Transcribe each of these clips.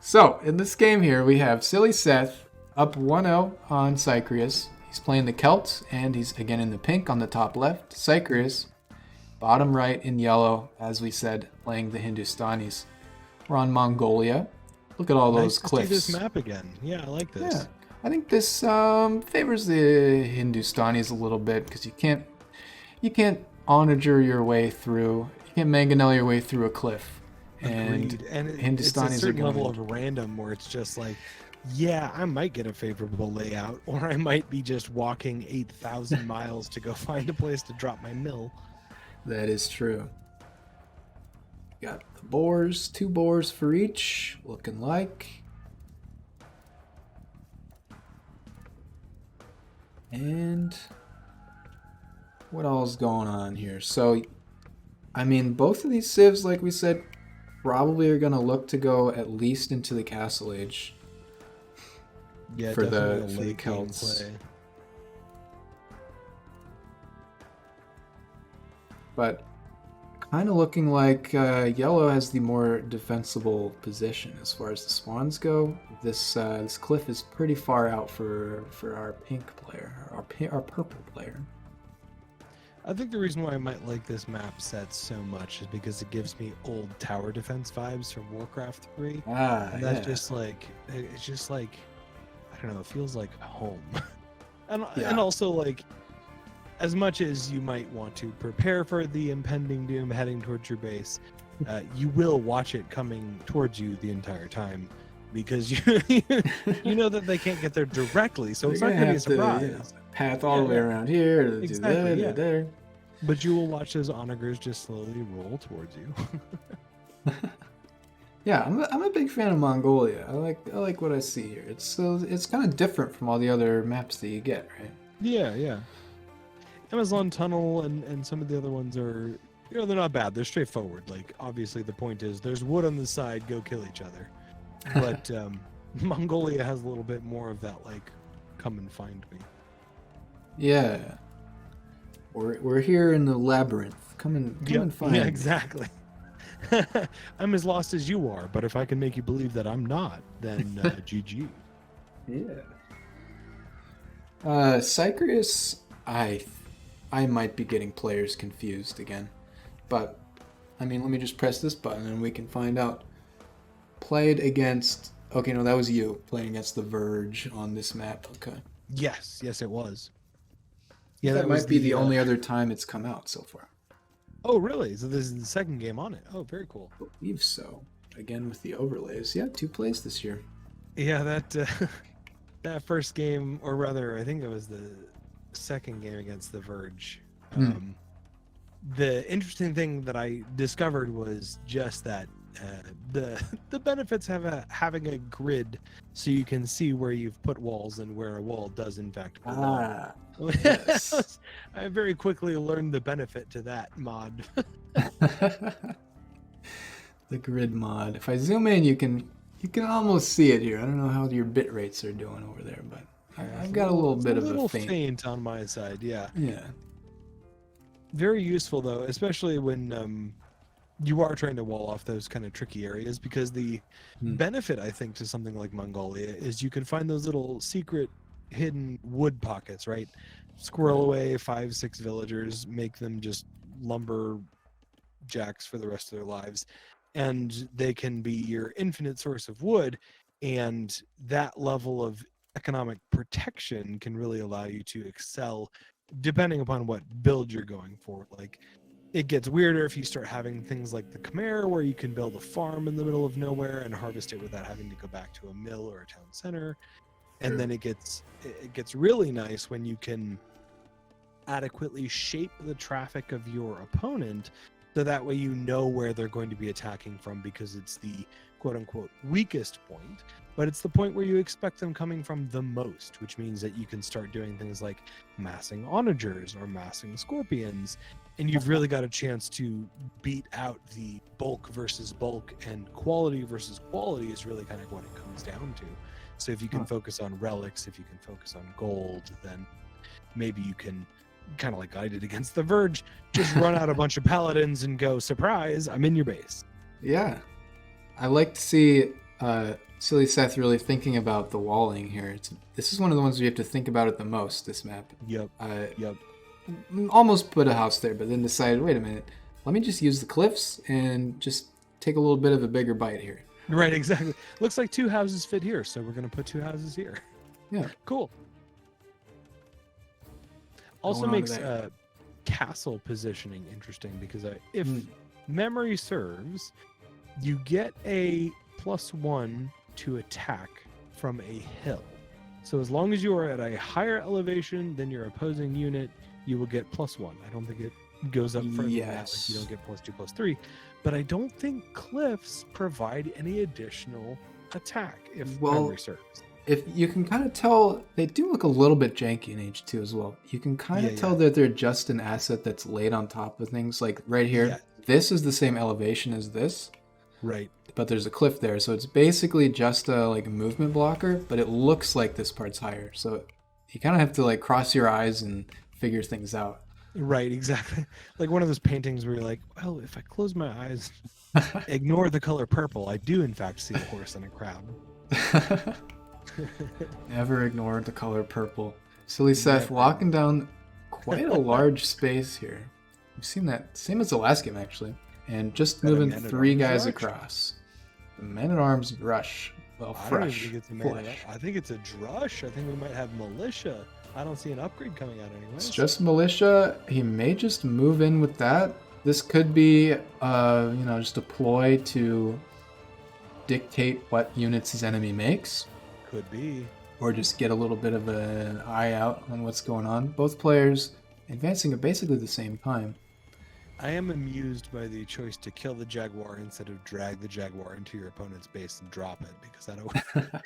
So, in this game here, we have sillySeth up 1-0 on Cychreus. He's playing the Celts, and he's again in the pink on the top left. Cychreus, bottom right in yellow, as we said, playing the Hindustanis. We're on Mongolia. Look at all those Nice to cliffs. see this map again. Yeah, I like this. Yeah, I think this favors the Hindustanis a little bit because you can't onager your way through. You can't mangonel your way through a cliff. Agreed. And it's a Hindustanis are certain going. level of random where it's just like, yeah, I might get a favorable layout, or I might be just walking 8,000 miles to go find a place to drop my mill. That is true. Got the boars, 2 boars for each, looking like. And what all's going on here? So, I mean, both of these civs, like we said, probably are going to look to go at least into the Castle Age. Yeah, for the late game Celts. play. But kind of looking like yellow has the more defensible position as far as the spawns go. This cliff is pretty far out for our pink player, our purple player. I think the reason why I might like this map set so much is because it gives me old tower defense vibes from Warcraft 3. And that's just like, it's just like, I don't know, it feels like home. And also like, as much as you might want to prepare for the impending doom heading towards your base, you will watch it coming towards you the entire time because you know that they can't get there directly, so it's not going to be a surprise. Path all the way around here to exactly, do that, there. But you will watch those onagers just slowly roll towards you. Yeah, I'm a big fan of Mongolia. I like what I see here. It's kind of different from all the other maps that you get, right? Yeah. Amazon Tunnel and some of the other ones are, they're not bad. They're straightforward. Like, obviously the point is there's wood on the side, go kill each other. But Mongolia has a little bit more of that, like, come and find me. Yeah. We're here in the labyrinth. Come and find me. Yeah, exactly. I'm as lost as you are, but if I can make you believe that I'm not, then GG. Yeah. Cychreus, I might be getting players confused again. But, I mean, let me just press this button and we can find out. Played against... Okay, no, that was you playing against the Verge on this map. Okay. Yes, it was. Yeah, that might be the only other time it's come out so far. Oh, really? So this is the second game on it. Oh, very cool. I believe so. Again, with the overlays. Yeah, 2 plays this year. Yeah, that first game, or rather, I think it was the second game against the Verge. The interesting thing that I discovered was just that the benefits of having a grid so you can see where you've put walls and where a wall does in fact belong. Yes. I very quickly learned the benefit to that mod. The grid mod. If I zoom in, you can almost see it here. I don't know how your bit rates are doing over there, but I've got a little bit of a faint on my side. Yeah. Yeah. Very useful though, especially when you are trying to wall off those kind of tricky areas, because the benefit, I think, to something like Mongolia is you can find those little secret hidden wood pockets, right? Squirrel away 5-6 villagers, make them just lumber jacks for the rest of their lives, and they can be your infinite source of wood, and that level of economic protection can really allow you to excel depending upon what build you're going for. Like, it gets weirder if you start having things like the Khmer, where you can build a farm in the middle of nowhere and harvest it without having to go back to a mill or a town center. And then it gets really nice when you can adequately shape the traffic of your opponent, so that way you know where they're going to be attacking from, because it's the quote-unquote weakest point, but it's the point where you expect them coming from the most, which means that you can start doing things like massing onagers or massing scorpions, and you've really got a chance to beat out the bulk versus bulk, and quality versus quality is really kind of what it comes down to. So if you can focus on relics, if you can focus on gold, then maybe you can, kind of like I did against the Verge, just run out a bunch of paladins and go, surprise, I'm in your base. Yeah. I like to see Silly Seth really thinking about the walling here. This is one of the ones where you have to think about it the most, this map. Yep. Yep. Almost put a house there, but then decided, wait a minute, let me just use the cliffs and just take a little bit of a bigger bite here. Right, exactly. Looks like 2 houses fit here, so we're going to put 2 houses here. Yeah. Cool. Also makes castle positioning interesting because if memory serves, you get a +1 to attack from a hill. So as long as you are at a higher elevation than your opposing unit, you will get +1. I don't think it goes up further than that. Like you don't get +2, +3. But I don't think cliffs provide any additional attack if memory serves. If you can kind of tell, they do look a little bit janky in H2 as well. You can kind of tell that they're just an asset that's laid on top of things. Like right here, this is the same elevation as this. Right. But there's a cliff there, so it's basically just a like a movement blocker, but it looks like this part's higher. So you kind of have to like cross your eyes and figure things out. Right, exactly. Like one of those paintings where you're like, well, if I close my eyes, ignore the color purple, I do in fact see a horse in a crowd. Never ignore the color purple. Silly Seth locking down quite a large space here. We've seen that, same as the last game actually. And just moving 3 guys across. The men-at-arms rush. Well, fresh. I think it's a drush. I think we might have militia. I don't see an upgrade coming out anyway. It's just militia. He may just move in with that. This could be, just a ploy to dictate what units his enemy makes. Could be. Or just get a little bit of an eye out on what's going on. Both players advancing at basically the same time. I am amused by the choice to kill the Jaguar instead of drag the Jaguar into your opponent's base and drop it, because that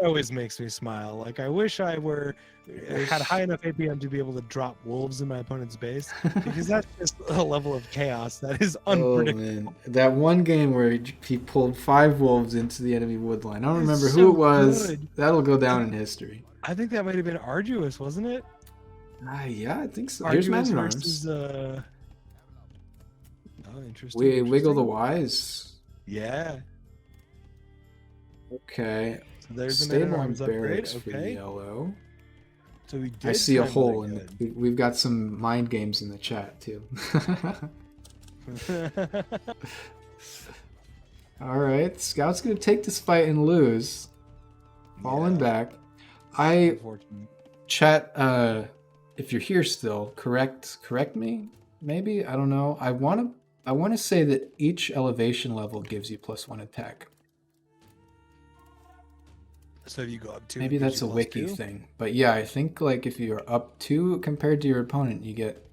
always makes me smile. Like, I wish I had high enough APM to be able to drop wolves in my opponent's base, because that's just a level of chaos that is unpredictable. Oh, man. That one game where he pulled 5 wolves into the enemy wood line. I don't remember who it was. Good. That'll go down in history. I think that might have been Arduous, wasn't it? Yeah, I think so. Arduous Here's versus Oh, interesting. Wiggle the Wise. Yeah. Okay. So there's the stable on barracks for yellow. So we did. I see a hole in it. We've got some mind games in the chat too. All right, Scout's gonna take this fight and lose. Falling back. Chat. If you're here still, correct me. Maybe, I don't know. I want to say that each elevation level gives you +1 attack. So if you go up 2, maybe that's a wiki thing. But yeah, I think like if you're up 2 compared to your opponent, you get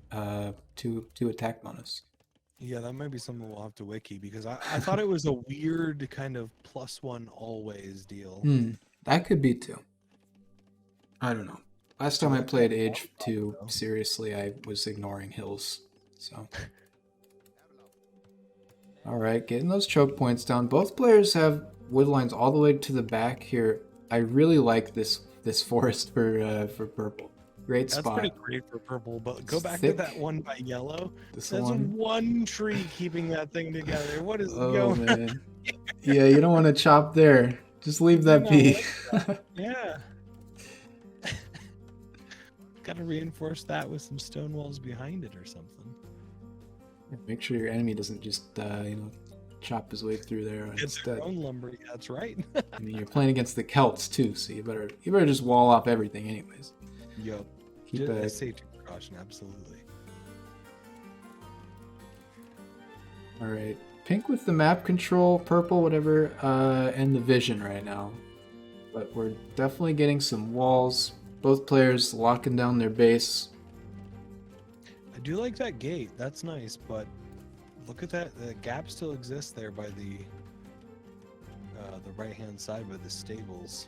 2 attack bonus. Yeah, that might be something we'll have to wiki, because I thought it was a weird kind of +1 always deal. That could be too. I don't know. Last time I played Age 2 seriously, I was ignoring hills. So, all right, getting those choke points down. Both players have wood lines all the way to the back here. I really like this forest for purple. Great spot. That's pretty great for purple, but go back to that one by yellow. There's one tree keeping that thing together. What is going on? Yeah, you don't want to chop there. Just leave that be. Yeah. Got to reinforce that with some stone walls behind it or something. Make sure your enemy doesn't just chop his way through there instead. Their own lumber. Yeah, that's right. I mean, you're playing against the Celts too, so you better just wall off everything anyways. Yep. Keep a safety precaution, absolutely. All right, pink with the map control, purple whatever, and the vision right now. But we're definitely getting some walls. Both players locking down their base. I do like that gate. That's nice, but look at that. The gap still exists there by the right-hand side by the stables.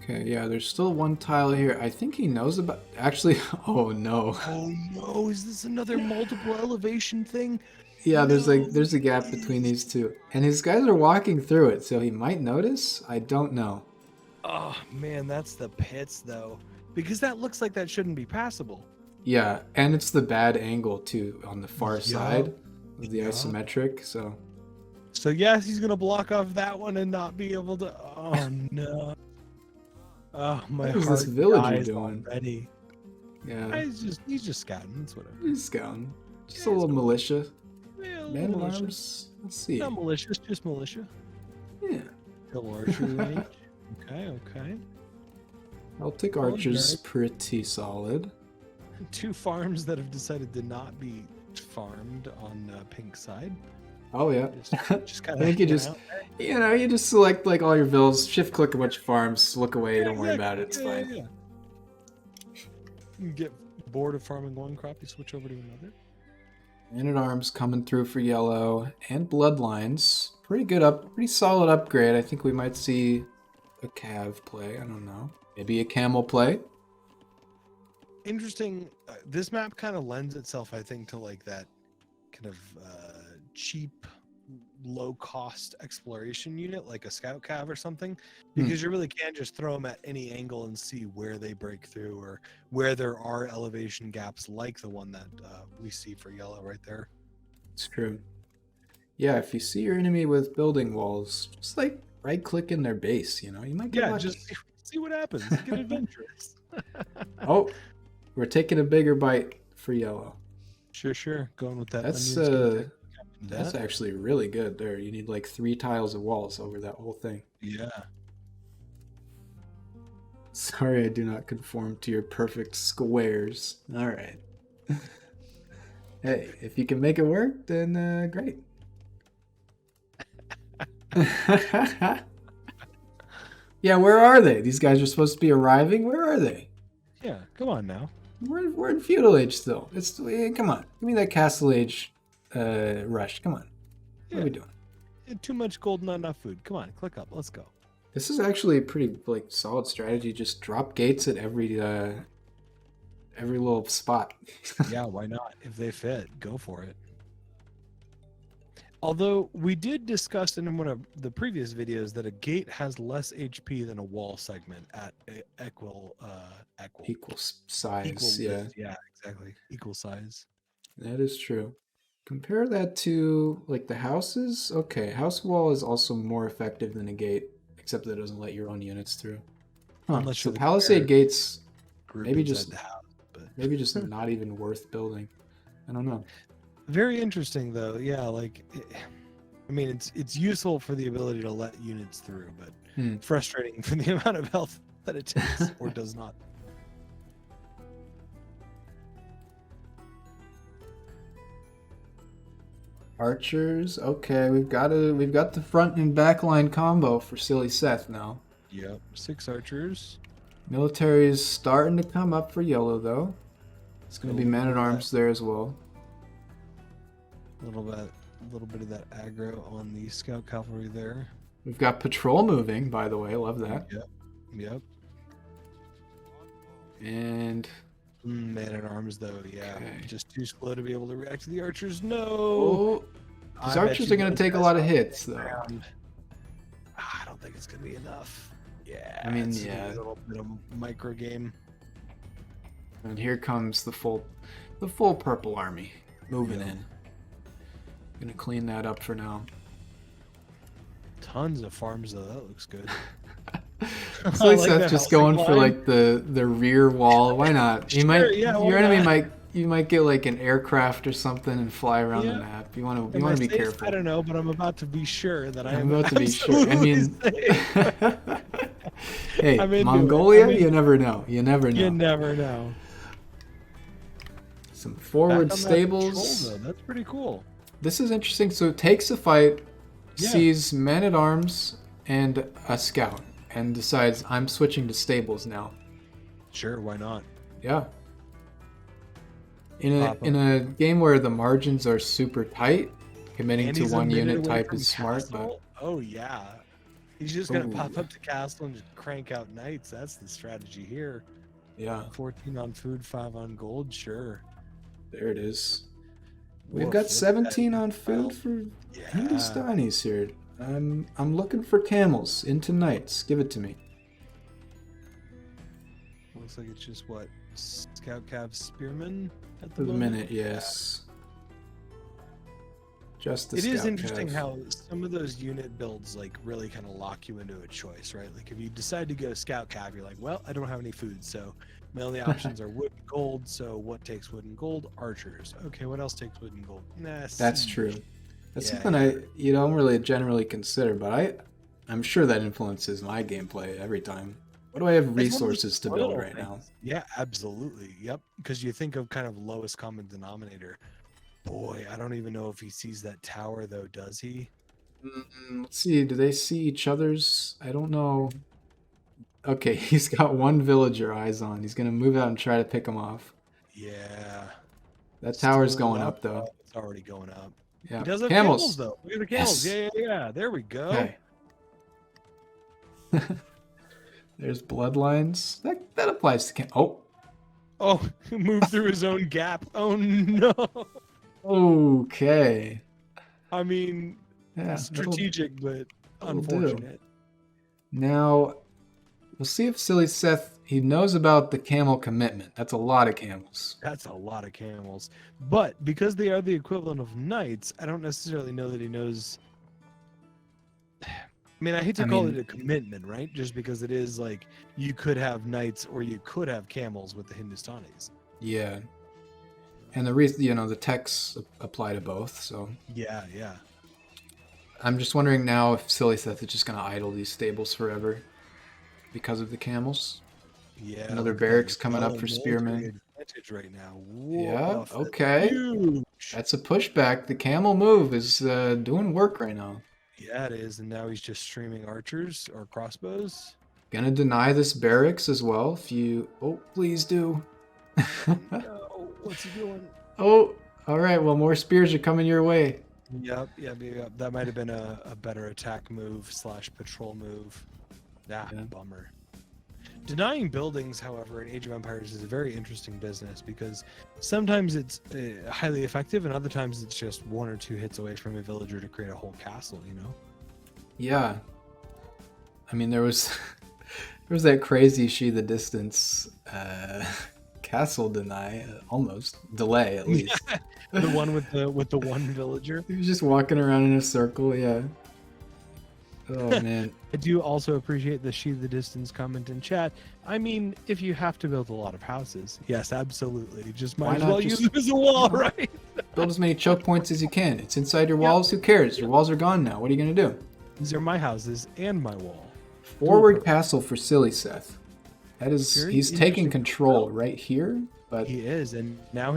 Okay, yeah, there's still one tile here. I think he knows about... Actually, oh no. Oh no, is this another multiple elevation thing? Yeah, there's a gap between these two. And his guys are walking through it, so he might notice? I don't know. Oh man, that's the pits though. Because that looks like that shouldn't be passable. Yeah, and it's the bad angle too on the far side of the isometric, so So yes, he's gonna block off that one and not be able to. Oh no! Oh, my What is heart this villager dies doing? already. Yeah, He's just scouting. It's whatever. he's scouting. Just Yeah, a it's little cool. militia. Yeah, a little Man at militia. arms. Let's see. Not malicious, just militia. Yeah. Kill archery range. Okay, okay. Celtic Oh, Archer's nice. pretty solid. 2 farms that have decided to not be farmed on pink side. Oh yeah. Just I kind of. think you just, you just select like all your villas, shift click a bunch of farms, look away, don't worry about it, it's fine. Yeah. You get bored of farming one crop, you switch over to another. Man at arms coming through for yellow and bloodlines. Pretty solid upgrade. I think we might see a cav play. I don't know. Maybe a camel play. Interesting. This map kind of lends itself, I think, to like that kind of cheap, low-cost exploration unit, like a scout cav or something, because you really can't just throw them at any angle and see where they break through or where there are elevation gaps, like the one that we see for yellow right there. It's true. Yeah, if you see your enemy with building walls, just like right-click in their base. You might get lucky. Just see what happens. Get adventurous. Oh, we're taking a bigger bite for yellow. Sure. Going with that. That's actually really good there. You need like 3 tiles of walls over that whole thing. Yeah. Sorry, I do not conform to your perfect squares. All right. Hey, if you can make it work, then great. Yeah, where are they? These guys are supposed to be arriving. Where are they? Yeah, come on now. We're in feudal age still. Come on, give me that castle age rush. Come on. What are we doing? Too much gold, not enough food. Come on, click up. Let's go. This is actually a pretty solid strategy. Just drop gates at every little spot. Yeah, why not? If they fit, go for it. Although we did discuss in one of the previous videos that a gate has less HP than a wall segment at equal size. Yeah, exactly. Equal size. That is true. Compare that to like the houses. Okay, house wall is also more effective than a gate, except that it doesn't let your own units through. Unless so you're the palisade gates maybe just the house, but maybe just not even worth building. I don't know. Very interesting though. Yeah, like I mean it's useful for the ability to let units through, but frustrating for the amount of health that it takes or does not. Archers, okay, we've got the front and back line combo for sillySeth now. Yep, 6 archers. Military's starting to come up for yellow though. It's gonna be man at arms there as well. A little bit of that aggro on the scout cavalry there. We've got patrol moving, by the way. Love that. Yep. And man at arms though, yeah. Okay. Just too slow to be able to react to the archers. No. Oh, these archers are gonna take a lot of hits though. I don't think it's gonna be enough. Yeah. I mean, it's yeah. a little bit of micro game. And here comes the full purple army moving in. Gonna clean that up for now. Tons of farms though. That looks good. It's like Seth just going for like the rear wall. Why not? You your enemy might get like an aircraft or something and fly around the map. You want to be careful. I don't know, but I'm about to be sure that I'm about to be sure. I mean, hey, Mongolia, you never know. You never know. Some forward stables. That's pretty cool. This is interesting. So it takes a fight, sees men at arms and a scout, and decides I'm switching to stables now. Sure, why not? Yeah. In a game where the margins are super tight, committing to one unit type is smart. But oh yeah, he's just gonna pop up to castle and just crank out knights. That's the strategy here. Yeah. 14 on food, 5 on gold. Sure. There it is. We've got 17 on food for Hindustanis here. I'm looking for camels into knights. Give it to me. Looks like it's just what scout cav spearmen at the minute. Yes. Just the It is scout interesting cav. how some of those unit builds like really kind of lock you into a choice, right? Like if you decide to go scout cav, you're like, well, I don't have any food, so my only options are wood and gold. So what takes wood and gold? Archers. Okay, what else takes wood and gold? Nah, That's siege. true. That's Yeah, something yeah. you don't really generally consider, but I'm sure that influences my gameplay every time. What do I have It's one of those resources to small build little right now? things. Yeah, absolutely. Yep. Because you think of kind of lowest common denominator. Boy, I don't even know if he sees that tower though, does he? Let's see. Do they see each other's? I don't know. Okay, he's got one villager eyes on. He's gonna move out and try to pick him off. Yeah. That tower's Still going up. up though. Oh, it's already going up. He Yeah, does have camels camels. though. Look at the camels. Yes. Yeah, yeah, yeah. There we go. Okay. There's bloodlines. That applies to Oh, Oh, he moved through his own gap. Oh no. okay. I mean, Yeah, strategic, but that'll do. unfortunate. Now we'll see if sillySeth he knows about the camel commitment. That's a lot of camels. That's a lot of camels. But because they are the equivalent of knights, I don't necessarily know that he knows. I mean, I hate to I call mean- it a commitment, right? Just because it is like you could have knights or you could have camels with the Hindustanis. Yeah. And the reason, the techs apply to both, so Yeah, yeah. I'm just wondering now if sillySeth is just gonna idle these stables forever because of the camels. Yeah. Another look at barracks that coming up yellow for military spearmen. advantage right now. Yeah, Woof, that's okay. huge. That's a pushback. The camel move is doing work right now. Yeah, it is. And now he's just streaming archers or crossbows. Gonna deny this barracks as well if you... Oh, please do. No, what's he doing? Oh, all right. Well, more spears are coming your way. Yep. That might have been a better attack move / patrol move. Ah, Yeah. bummer. Denying buildings, however, in Age of Empires is a very interesting business because sometimes it's highly effective and other times it's just 1 or 2 hits away from a villager to create a whole castle, you know? Yeah. I mean, there was that crazy the distance castle deny, almost delay at least. The one with the one villager. He was just walking around in a circle. Yeah. Oh man. I do also appreciate the the distance comment in chat. I mean, if you have to build a lot of houses, yes, absolutely. Just Why might as not well just- use them as a wall, Yeah. right? Build as many choke points as you can. It's inside your Yep. walls. Who cares? Your walls are gone now. What are you gonna do? These are my houses and my wall. Forward purpose. castle for sillySeth. That is, Very he's taking interesting. control right here, but He is, and now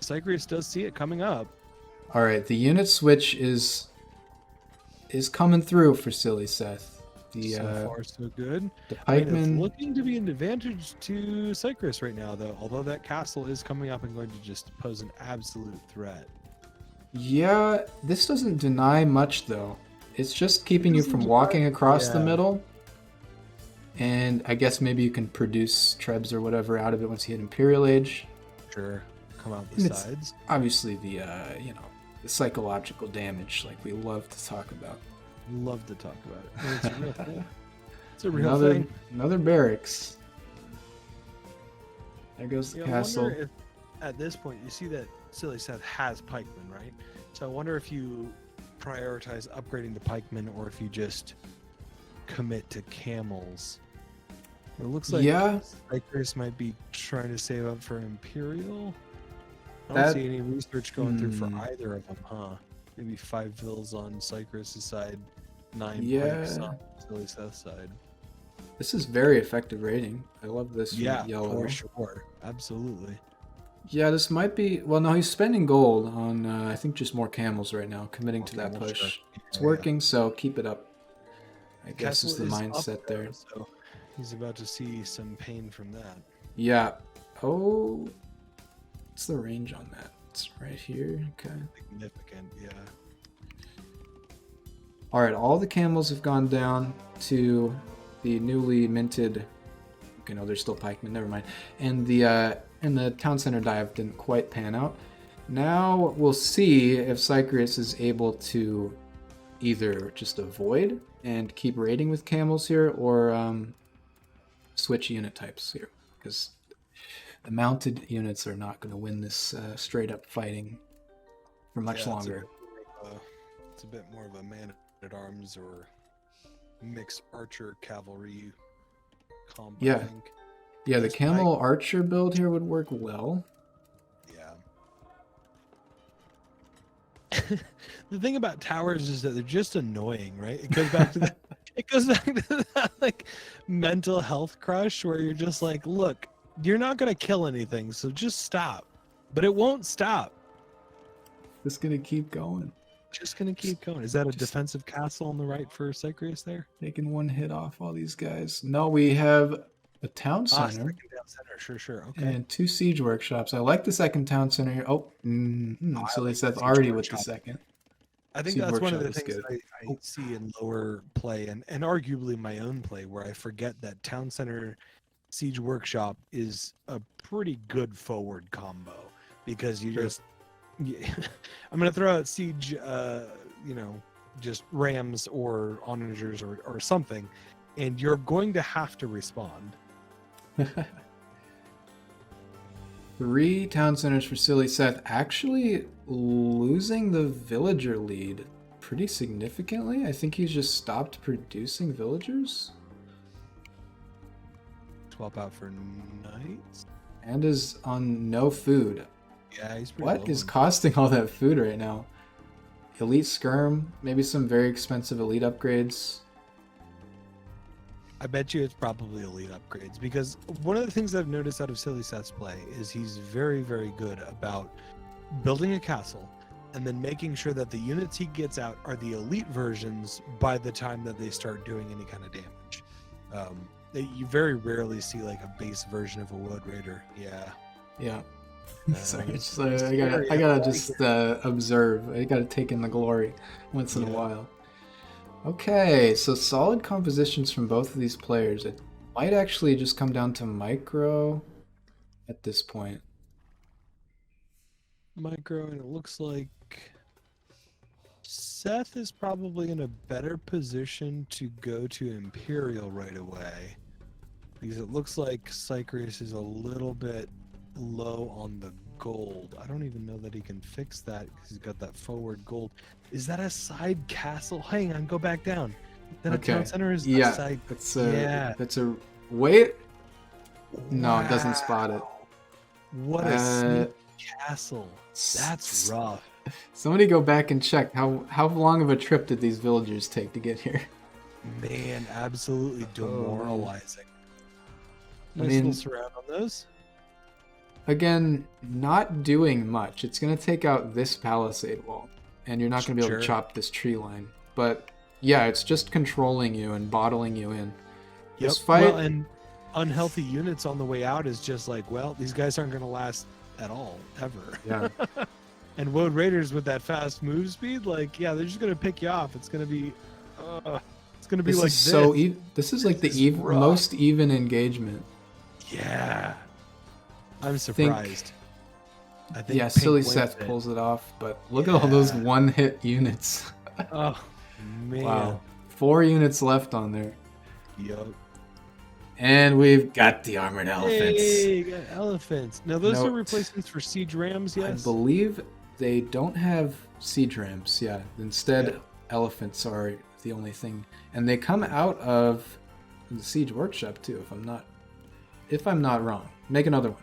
Cychreus does see it coming up. all right, the unit switch is coming through for sillySeth. The So far, so good. the I mean, it's pikemen. looking to be an advantage to Cychreus right now, though. Although that castle is coming up and going to just pose an absolute threat. Yeah, this doesn't deny much though. It's just keeping you Doesn't from deny- walking across the yeah. middle. And I guess maybe you can produce trebs or whatever out of it once you hit Imperial Age. Sure, come out And the it's- sides. Obviously the the psychological damage like we love to talk about. Love to talk about it. I mean, it's a real thing. It's a real Another thing. another barracks. There goes the Yeah, castle. I wonder if at this point you see that sillySeth has pikemen, right? So I wonder if you prioritize upgrading the pikemen or if you just commit to camels. It looks like Yeah. Cychreus might be trying to save up for Imperial. I don't That- see any research going through for Hmm. either of them, huh? Maybe 5 vills on Cychreus' side, 9 Yeah. pikes on sillySeth's side. This is very effective rating. I love this from Yeah, yellow. for sure. Absolutely. Yeah, this might be. Well, no, he's spending gold on. I think just more camels right now, committing to that Camels, push. sure. It's Yeah, working, so keep it up. I guess Castle is the is up mindset there. so he's about to see some pain from that. Yeah. Oh, what's the range on that? It's right here. Okay. Significant, yeah. All right. All the camels have gone down to the newly minted. Okay, no, there's still pikemen. Never mind. And the town center dive didn't quite pan out. Now we'll see if Cychreus is able to either just avoid and keep raiding with camels here, or switch unit types here, because the mounted units are not going to win this straight up fighting. for much Yeah, longer. It's a bit more of a man at arms or mixed archer cavalry combo. Yeah. I think. Yeah, the Just camel archer build here would work well. Yeah. The thing about towers is that they're just annoying, right? It goes back to that. It goes back to that like mental health crush where you're just like, look, you're not gonna kill anything, so just stop. But it won't stop. Just gonna keep going. Just gonna keep going. Is that a defensive castle on the right for Cychreus there? Taking one hit off all these guys. No, we have a town center. Second town center. Sure. Okay. And 2 siege workshops. I like the second town center here. Oh, sillySeth already with the second. I think Siege that's one of the workshop is things good. I see in lower play and arguably my own play where I forget that town center siege workshop is a pretty good forward combo because you just I'm gonna throw out siege just rams or onagers or something and you're going to have to respond. 3 town centers for sillySeth, actually losing the villager lead pretty significantly. I think he's just stopped producing villagers. Swap out for knights. And is on no food. Yeah, he's pretty What low is on- costing all that food right now? Elite skirm, maybe some very expensive elite upgrades. I bet you it's probably elite upgrades because one of the things I've noticed out of sillySeth's play is he's very, very good about building a castle and then making sure that the units he gets out are the elite versions by the time that they start doing any kind of damage. You very rarely see like a base version of a Woad Raider. Yeah. Sorry, It's I gotta just observe. I gotta take in the glory once in a while. Okay, so solid compositions from both of these players. It might actually just come down to micro at this point. Micro, and it looks like Seth is probably in a better position to go to Imperial right away. Because it looks like Cychreus is a little bit low on the gold. I don't even know that he can fix that because he's got that forward gold. Is that a side castle? Hang on, go back down. Then a town center is a side. That's a wait. No, it doesn't spot it. What a sneak castle. That's rough. Somebody go back and check how long of a trip did these villagers take to get here? Man, absolutely demoralizing. I Nice mean, little surround on those. Again, not doing much. It's going to take out this palisade wall, and you're not going to be able to chop this tree line. But yeah, it's just controlling you and bottling you in. Yep. This fight, Well, and unhealthy units on the way out is just like, well, these guys aren't going to last at all, ever. Yeah. And Woad Raiders with that fast move speed, like, yeah, they're just going to pick you off. It's going to be, it's going to be this like is so this is like the most even engagement. Yeah. I'm surprised. I think yeah, sillySeth pulls it off, but look at all those one-hit units. Oh, man. Wow. 4 units left on there. Yup. And we've got the armored elephants. Hey, you got elephants. Now, those are replacements for siege rams, yes? I believe they don't have siege rams, yeah. Instead, elephants are the only thing. And they come out of the siege workshop, too, if I'm not wrong. Make another one.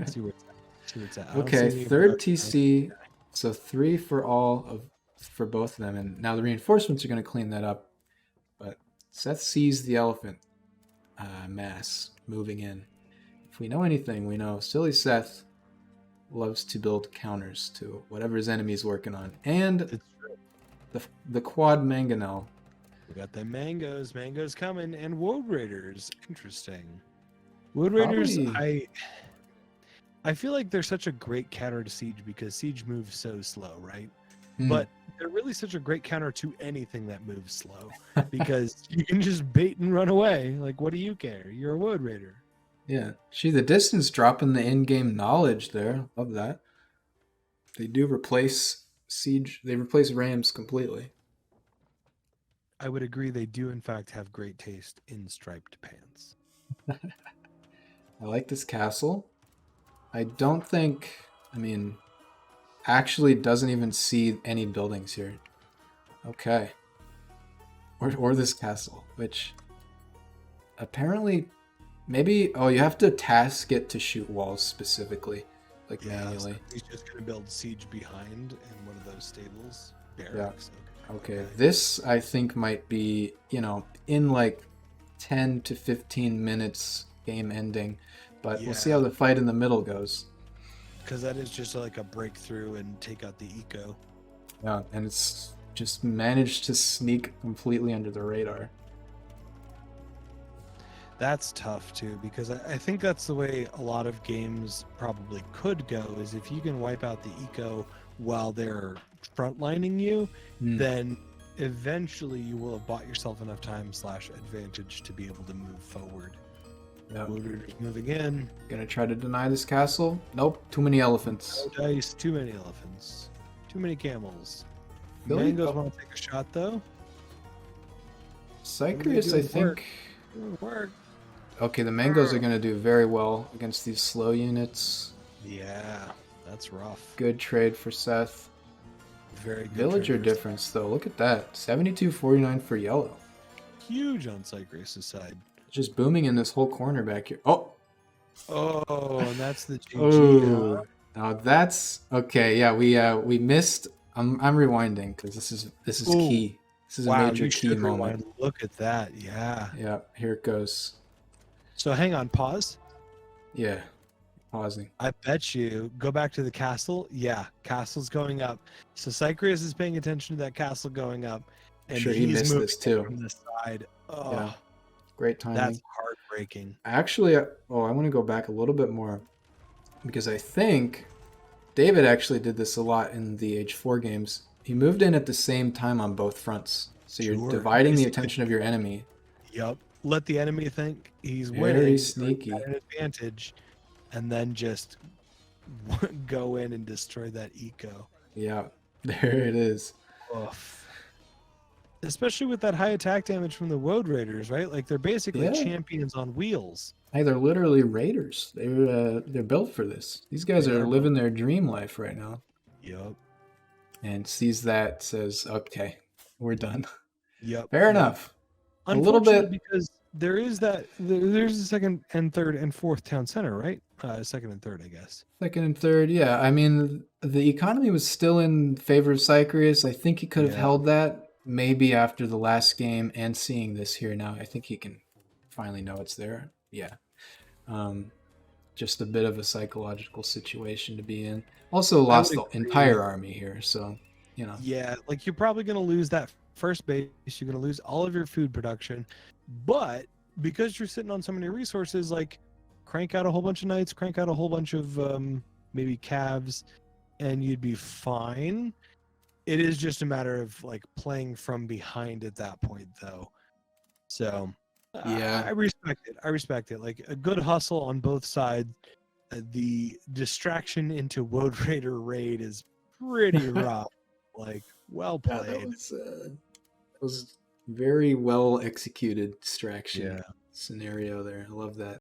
See what's at. Okay, third TC, so 3 for both of them, and now the reinforcements are going to clean that up. But Seth sees the elephant mass moving in. If we know anything, we know sillySeth loves to build counters to whatever his enemy's working on, and the quad mangonel. We got the mangoes coming, and Woad Raiders. Interesting. Woad Raiders, I feel like they're such a great counter to Siege because Siege moves so slow, right? But they're really such a great counter to anything that moves slow because you can just bait and run away. Like, what do you care? You're a Woad Raider. Yeah. Gee, the distance drop in the in-game knowledge there. Love that. They do replace Siege. They replace Rams completely. I would agree they do, in fact, have great taste in striped pants. I like this castle. I don't think I mean, actually doesn't even see any buildings here. Okay. Or this castle, which apparently maybe, oh, you have to task it to shoot walls specifically, like manually. So he's just gonna build siege behind in one of those stables. Barracks. Okay, this I think might be, in like 10 to 15 minutes game ending, but we'll see how the fight in the middle goes. Because that is just like a breakthrough and take out the eco. Yeah, and it's just managed to sneak completely under the radar. That's tough too, because I think that's the way a lot of games probably could go, is if you can wipe out the eco while they're frontlining you, then eventually you will have bought yourself enough time / advantage to be able to move forward. Yeah. Moving in. Gonna try to deny this castle. Nope, too many elephants. No dice, too many elephants. Too many camels. Really? Mangoes want to take a shot though. Cychreus, I think. Work. Okay, the mangoes are gonna do very well against these slow units. Yeah, that's rough. Good trade for Seth. Very good. Villager difference though. Look at that. 72.49 for yellow. Huge on Cychreus' side. Just booming in this whole corner back here. Oh, and that's the GG. oh. Now that's okay. Yeah, we missed. I'm rewinding because this is key. This is a major key moment. Look at that. Yeah. Yeah. Here it goes. So hang on. Pause. Yeah. Pausing. I bet you go back to the castle. Yeah, castle's going up. So Cychreus is paying attention to that castle going up, and Sure, he missed this too from the side. Oh, yeah. Great timing. That's heartbreaking. Actually, I want to go back a little bit more because I think David actually did this a lot in the Age 4 games. He moved in at the same time on both fronts. So you're dividing the attention of your enemy. Yep. Let the enemy think he's Very winning. sneaky. An advantage, and then just go in and destroy that eco. Yeah, there it is. Oof. Especially with that high attack damage from the Woad Raiders, right? Like they're basically champions on wheels. Hey, they're literally raiders. They're built for this. These guys are living their dream life right now. Yep. And sees that, says, "Okay, we're done." Yep. Fair enough. A little bit because there's a second and third and fourth town center, right? Second and third, I guess. Second and third, yeah. I mean, the economy was still in favor of Cychreus. I think he could have held that. Maybe after the last game and seeing this here now, I think he can finally know it's there. Yeah. Just a bit of a psychological situation to be in. Also lost the entire army here, so, Yeah, like you're probably going to lose that first base. You're going to lose all of your food production. But because you're sitting on so many resources, like crank out a whole bunch of knights, crank out a whole bunch of maybe calves, and you'd be fine. It is just a matter of like playing from behind at that point, though. So, yeah, I respect it. Like a good hustle on both sides. The distraction into Woad Raider raid is pretty rough. Like, well played. That was very well executed distraction scenario there. I love that.